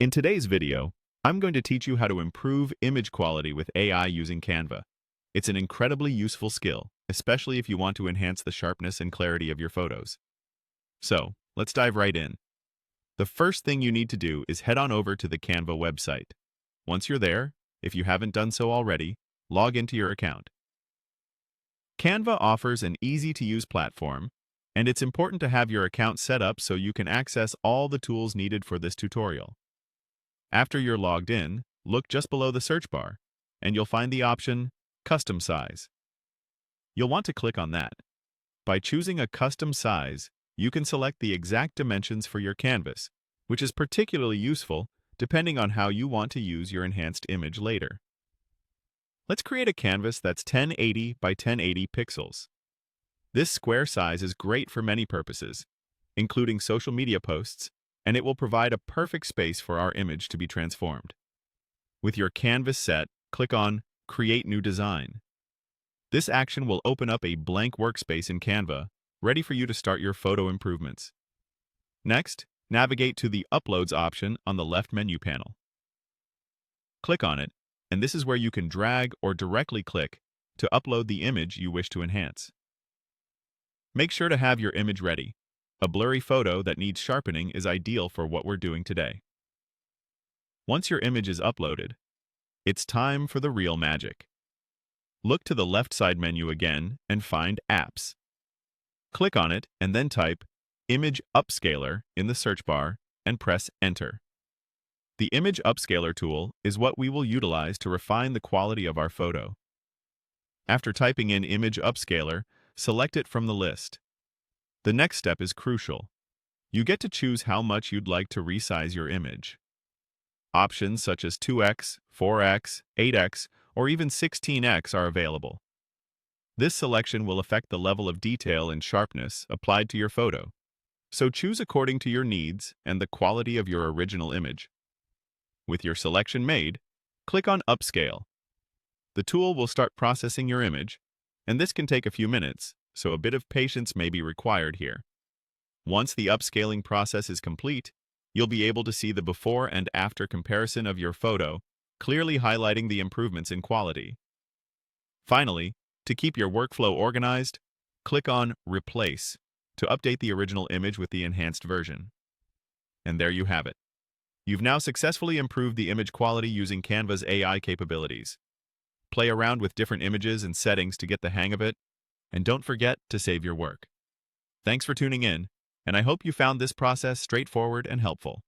In today's video, I'm going to teach you how to improve image quality with AI using Canva. It's an incredibly useful skill, especially if you want to enhance the sharpness and clarity of your photos. So, let's dive right in. The first thing you need to do is head on over to the Canva website. Once you're there, if you haven't done so already, log into your account. Canva offers an easy-to-use platform, and it's important to have your account set up so you can access all the tools needed for this tutorial. After you're logged in, look just below the search bar, and you'll find the option Custom Size. You'll want to click on that. By choosing a custom size, you can select the exact dimensions for your canvas, which is particularly useful depending on how you want to use your enhanced image later. Let's create a canvas that's 1080 by 1080 pixels. This square size is great for many purposes, including social media posts, and it will provide a perfect space for our image to be transformed. With your canvas set, click on Create New Design. This action will open up a blank workspace in Canva, ready for you to start your photo improvements. Next, navigate to the Uploads option on the left menu panel. Click on it, and this is where you can drag or directly click to upload the image you wish to enhance. Make sure to have your image ready. A blurry photo that needs sharpening is ideal for what we're doing today. Once your image is uploaded, it's time for the real magic. Look to the left side menu again and find Apps. Click on it and then type Image Upscaler in the search bar and press Enter. The Image Upscaler tool is what we will utilize to refine the quality of our photo. After typing in Image Upscaler, select it from the list. The next step is crucial. You get to choose how much you'd like to resize your image. Options such as 2x, 4x, 8x, or even 16x are available. This selection will affect the level of detail and sharpness applied to your photo, so choose according to your needs and the quality of your original image. With your selection made, click on Upscale. The tool will start processing your image, and this can take a few minutes, so a bit of patience may be required here. Once the upscaling process is complete, you'll be able to see the before and after comparison of your photo, clearly highlighting the improvements in quality. Finally, to keep your workflow organized, click on Replace to update the original image with the enhanced version. And there you have it. You've now successfully improved the image quality using Canva's AI capabilities. Play around with different images and settings to get the hang of it, and don't forget to save your work. Thanks for tuning in, and I hope you found this process straightforward and helpful.